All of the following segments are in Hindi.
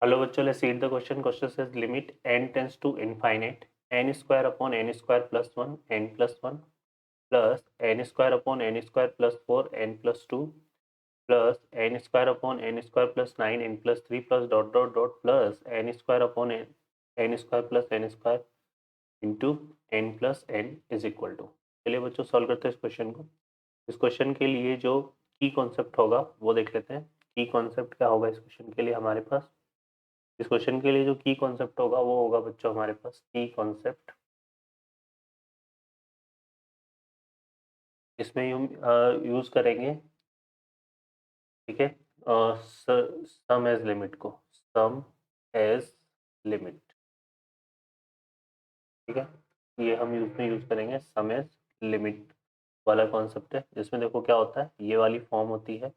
हेलो बच्चों, let's read the question. Question says limit n tends to infinite n square upon n square plus 1 n plus 1 plus n square upon n square plus 4 n plus 2 plus n square upon n square plus 9 n plus 3 plus dot dot dot plus n square upon n square plus n square into n plus n is equal to. चलिए बच्चों, सॉल्व करते हैं इस क्वेश्चन को. इस क्वेश्चन के लिए जो की कॉन्सेप्ट होगा वो देख लेते हैं. की कॉन्सेप्ट क्या होगा इस क्वेश्चन के लिए हमारे पास? इस क्वेश्चन के लिए जो की कॉन्सेप्ट होगा वो होगा बच्चों हमारे पास की कॉन्सेप्ट. इसमें यूज करेंगे, ठीक है, सम एज लिमिट को. सम एज लिमिट, ठीक है. ये हम यूज करेंगे सम एज लिमिट वाला कॉन्सेप्ट है. जिसमें देखो क्या होता है, ये वाली फॉर्म होती है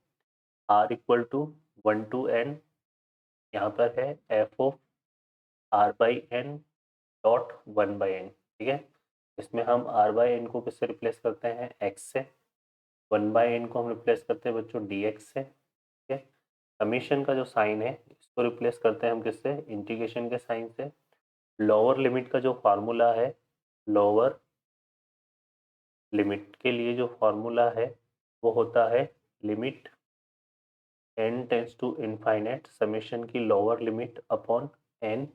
R equal to 1 to N. यहाँ पर है F of R by N dot 1 by N, ठीक है. इसमें हम आर बाई एन को किससे रिप्लेस करते हैं? एक्स से. 1 बाई एन को हम रिप्लेस करते हैं बच्चों डी एक्स से, ठीक है. समीशन का जो साइन है इसको रिप्लेस करते हैं हम किससे? इंटीग्रेशन के साइन से. लोअर लिमिट का जो फार्मूला है, लोअर लिमिट के लिए जो फार्मूला है वो होता है limit n tends to infinite summation की लोअर लिमिट अपॉन n.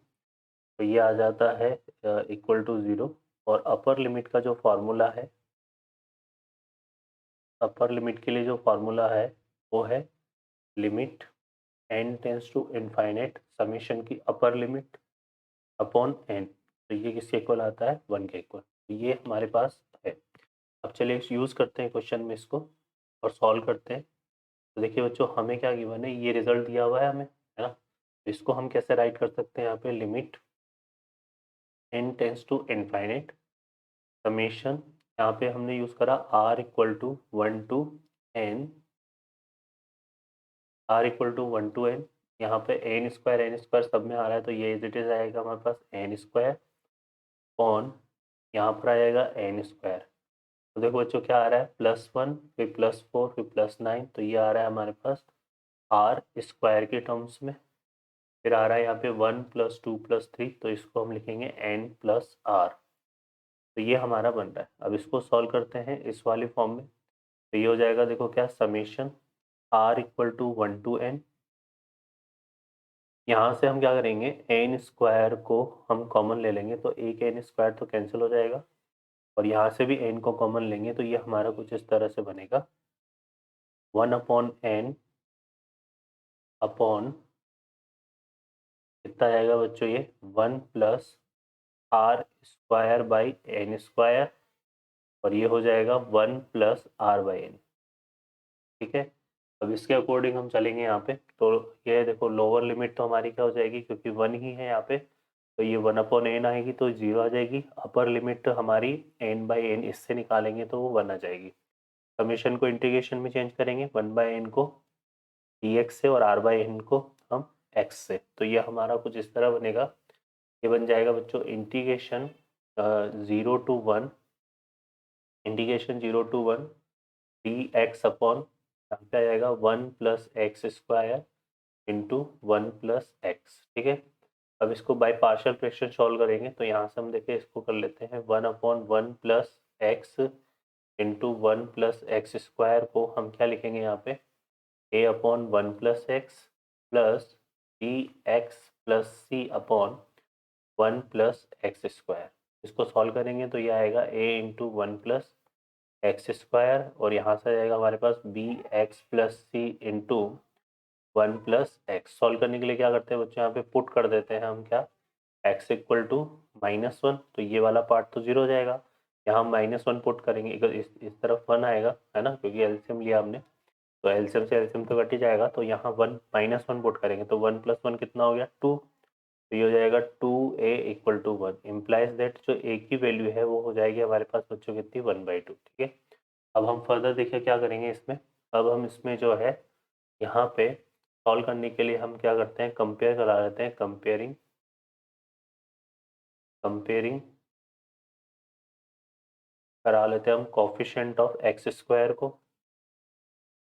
तो ये आ जाता है इक्वल टू 0. और अपर लिमिट का जो फार्मूला है, अपर लिमिट के लिए जो फार्मूला है वो है limit n tends to infinite summation की अपर लिमिट अपॉन n. तो ये किसके इक्वल आता है? 1 के इक्वल. तो ये हमारे पास है. अब चलिए यूज़ करते हैं क्वेश्चन में इसको और सॉल्व करते हैं. तो देखिए बच्चों, हमें क्या गिवन है, ये रिजल्ट दिया हुआ है हमें, है ना. तो इसको हम कैसे राइट कर सकते हैं? यहाँ पे limit n tends to infinite summation, यहाँ पे हमने यूज़ करा r equal to 1 to n, r equal to 1 to n. यहाँ पे n स्क्वायर सब में आ रहा है तो ये इज इट इज आएगा हमारे पास n स्क्वायर अपॉन यहाँ पर आ जाएगा n स्क्वायर. तो देखो बच्चों क्या आ रहा है, +1 फिर +4 फिर +9. तो ये आ रहा है हमारे पास r स्क्वायर के टर्म्स में. फिर आ रहा है यहाँ पे 1 + 2 + 3, तो इसको हम लिखेंगे n + r. तो ये हमारा बन रहा है. अब इसको सॉल्व करते हैं इस वाली फॉर्म में. तो ये हो जाएगा, देखो क्या, summation r equal to 1 to n. यहाँ से हम क्या करेंगे, एन स्क्वायर को हम कॉमन ले लेंगे तो एक एन स्क्वायर तो कैंसिल हो जाएगा. और यहाँ से भी एन को कॉमन लेंगे तो ये हमारा कुछ इस तरह से बनेगा 1 अपॉन एन अपॉन कितना आएगा बच्चों, ये 1 plus R square by N square. और ये हो जाएगा 1 प्लस आर बाई एन, ठीक है. अब इसके अकॉर्डिंग हम चलेंगे यहाँ पे. तो ये देखो लोअर लिमिट तो हमारी क्या हो जाएगी, क्योंकि 1 ही है यहाँ पे, तो ये 1 अपॉन एन आएगी तो 0 आ जाएगी. अपर लिमिट हमारी एन बाई एन इससे निकालेंगे तो वो 1 आ जाएगी. समेशन को इंटीग्रेशन में चेंज करेंगे, 1 बाई एन को डी एक्स से और आर बाई एन को हम एक्स से. तो ये हमारा कुछ इस तरह बनेगा. ये बन जाएगा बच्चों integration 0 to 1, integration 0 to 1 D X upon यहाँ पे आ जाएगा 1 plus X square into 1 plus X, ठीक है. अब इसको बाय पार्शियल फ्रैक्शन सॉल्व करेंगे तो यहाँ से हम देखिए इसको कर लेते हैं 1 upon 1 plus X into 1 plus X square को हम क्या लिखेंगे यहाँ पे, A upon 1 plus X plus D X plus C upon 1 plus X square. इसको सॉल्व करेंगे तो ये आएगा A into 1 plus X square. और यहाँ से आ जाएगा हमारे पास B X plus C into 1 plus X. Solve करने के लिए क्या करते हैं बच्चों, यहाँ पे पुट कर देते हैं हम क्या, x इक्वल टू -1. तो ये वाला पार्ट तो 0 हो जाएगा. यहाँ हम -1 पुट करेंगे, इस तरफ 1 आएगा, है ना, क्योंकि एलसीएम लिया हमने. तो एलसीएम से एलसीएम तो कट ही जाएगा. तो यहाँ 1 -1 पुट करेंगे तो 1 + 1 कितना हो गया, 2. तो ये हो जाएगा 2a equal to 1. Implies that जो a की वैल्यू है वो हो जाएगी हमारे पास बच्चों कितनी, 1/2, ठीक है. अब हम फर्दर देखिए क्या करेंगे इसमें. अब हम इसमें जो है यहाँ पे सॉल्व करने के लिए हम क्या करते हैं, कंपेयर करा लेते हैं. कंपेयरिंग कंपेयरिंग करा लेते हैं हम कोफिशिएंट ऑफ एक्स स्क्वायर को.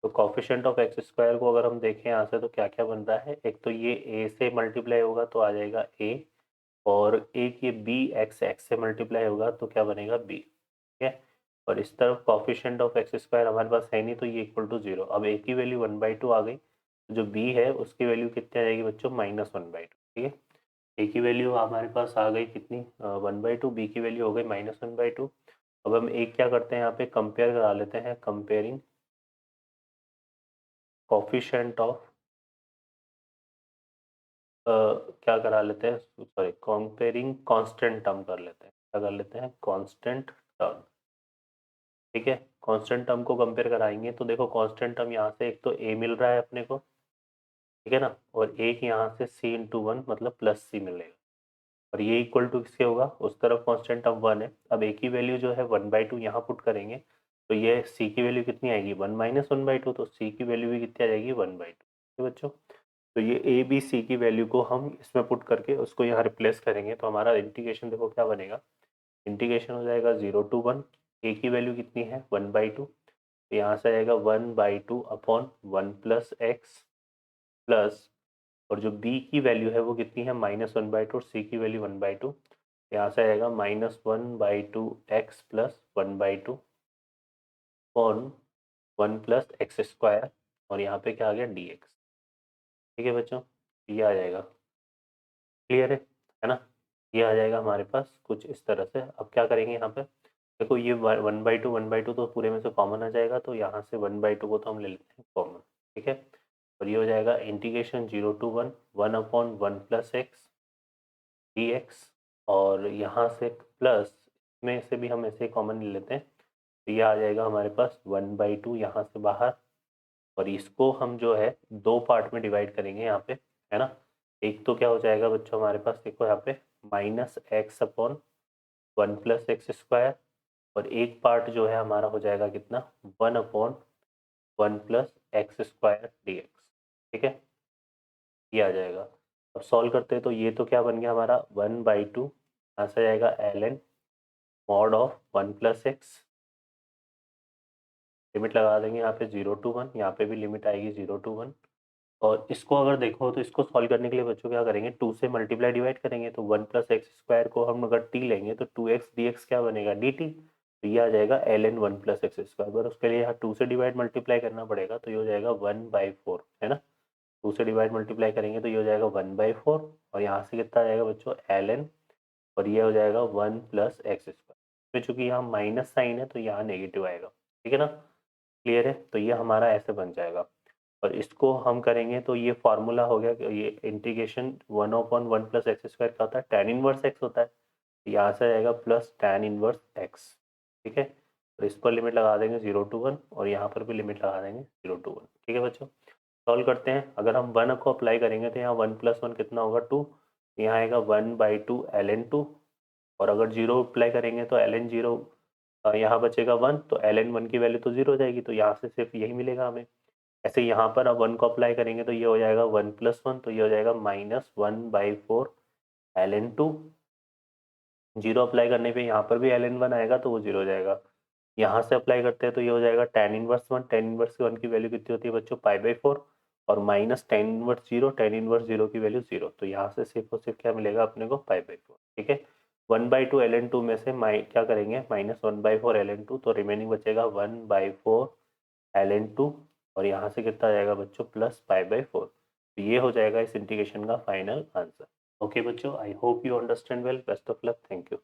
तो कॉफिशिएंट ऑफ एक्स स्क्वायर को अगर हम देखें यहाँ से तो क्या क्या बन रहा है, एक तो ये ए से मल्टीप्लाई होगा तो आ जाएगा ए, और एक ये बी एक्स एक्स से मल्टीप्लाई होगा तो क्या बनेगा बी, ठीक है। और इस तरफ कॉफिशिएंट ऑफ एक्स स्क्वायर हमारे पास है नहीं तो ये इक्वल टू 0। अब ए की वैल्यू 1/2 आ गई, जो बी है उसकी वैल्यू कितनी आ जाएगी बच्चों, -1/2, ठीक है। ए की वैल्यू हमारे पास आ गई कितनी 1/2, बी की वैल्यू हो गई -1/2। अब हम एक क्या करते हैं यहाँ पे कंपेयर करा लेते हैं, कंपेयरिंग कॉफिशिएंट ऑफ क्या करा लेते हैं, सॉरी कंपेयरिंग कांस्टेंट टर्म कर लेते हैं, क्या कर लेते हैं कांस्टेंट टर्म, ठीक है। कांस्टेंट टर्म को कंपेयर कराएंगे तो देखो कांस्टेंट टर्म यहाँ से एक तो ए मिल रहा है अपने को, ठीक है ना, और एक यहाँ से c/1 मतलब +c मिलेगा, और ये इक्वल टू किसके होगा, उस तरफ कांस्टेंट टर्म 1 है। अब ए की वैल्यू जो है 1/2 यहाँ पुट करेंगे तो ये सी की वैल्यू कितनी आएगी 1 - 1/2, तो सी की वैल्यू भी कितनी आ जाएगी 1/2, ठीक है बच्चों। तो ये ए बी सी की वैल्यू को हम इसमें पुट करके उसको यहाँ रिप्लेस करेंगे तो हमारा इंटीग्रेशन देखो क्या बनेगा, इंटीग्रेशन हो जाएगा 0 to 1, ए की वैल्यू कितनी है 1/2, तो यहाँ से आएगा 1/2 अपॉन 1 + x प्लस, और जो b की वैल्यू है वो कितनी है -1/2 और c की वैल्यू 1/2, यहाँ से आएगा -1/2 x प्लस 1/2 अपॉन 1 + x², और यहाँ पे क्या आ गया dx, ठीक है बच्चों, ये आ जाएगा, क्लियर है ना। ये आ जाएगा हमारे पास कुछ इस तरह से। अब क्या करेंगे यहाँ पे, देखो ये 1/2 तो पूरे में से कॉमन आ जाएगा, तो यहाँ से 1/2 को तो हम ले लेते हैं कॉमन, ठीक है। और ये हो जाएगा इंटीग्रेशन 0 to 1 1/1 + x dx, और यहाँ से प्लस में से भी हम ऐसे कॉमन ले लेते हैं तो ये आ जाएगा हमारे पास 1/2 यहाँ से बाहर, और इसको हम जो है दो पार्ट में डिवाइड करेंगे यहाँ पे, है ना। एक तो क्या हो जाएगा बच्चों हमारे पास, देखो यहाँ पे -x/1 + x², और एक पार्ट जो है हमारा हो जाएगा कितना 1/1 + x² dx, ठीक है, ये आ जाएगा। अब सॉल्व करते हैं तो ये तो क्या बन गया हमारा 1/2, यहाँ से आएगा ln mod of 1 + x, limit लगा देंगे यहाँ पे 0 to 1, यहाँ पे भी लिमिट आएगी 0 to 1। और इसको अगर देखो तो इसको सॉल्व करने के लिए बच्चों क्या करेंगे, 2 से मल्टीप्लाई डिवाइड करेंगे तो 1 + x² को हम अगर t लेंगे तो 2x dx क्या बनेगा dt, तो ये आ जाएगा ln 1 + x², पर उसके लिए यहाँ 2 से डिवाइड मल्टीप्लाई करना पड़ेगा तो ये हो जाएगा 1/4, है ना। 2 से डिवाइड मल्टीप्लाई करेंगे तो ये हो जाएगा 1/4, और यहाँ से कितना आ जाएगा बच्चों ln, और ये हो जाएगा 1 + x², तो चूंकि यहाँ माइनस साइन है तो यहाँ नेगेटिव आएगा, ठीक है ना, क्लियर है। तो ये हमारा ऐसे बन जाएगा, और इसको हम करेंगे तो ये फार्मूला हो गया कि ये इंटीग्रेशन 1/1 + x² क्या होता है tan−1x होता है, यहाँ से आएगा प्लस tan−1x, ठीक है। और इस पर लिमिट लगा देंगे 0 to 1, और यहाँ पर भी लिमिट लगा देंगे 0 to 1, ठीक है बच्चों। सॉल्व करते हैं, अगर हम 1 को अप्लाई करेंगे तो यहाँ 1 + 1 कितना होगा 2, यहाँ आएगा 1/2 ln 2, और अगर 0 अप्लाई करेंगे तो ln 0 यहाँ बचेगा 1, तो ln 1 की वैल्यू तो 0 हो जाएगी, तो यहाँ से सिर्फ यही मिलेगा हमें। ऐसे यहाँ पर अब 1 को अप्लाई करेंगे तो ये हो जाएगा 1 + 1, तो ये हो जाएगा -1/4 ln 2, 0 अप्लाई करने पे यहाँ पर भी ln 1 आएगा तो वो 0 हो जाएगा। यहाँ से अप्लाई करते हैं तो ये हो जाएगा tan−1, tan−1 की वैल्यू कितनी होती है बच्चों π/4, और माइनस tan−1 की वैल्यू 0, तो यहाँ से सिर्फ और सिर्फ क्या मिलेगा अपने को π/4, ठीक है। 1/2 ln 2 में से क्या करेंगे -1/4 ln 2, तो रिमेनिंग बचेगा 1/4 ln 2, और यहाँ से कितना आ जाएगा बच्चों प्लस π/4, तो ये हो जाएगा इस इंटीग्रेशन का फाइनल आंसर। ओके बच्चों, I hope you understand well, best of luck, thank you.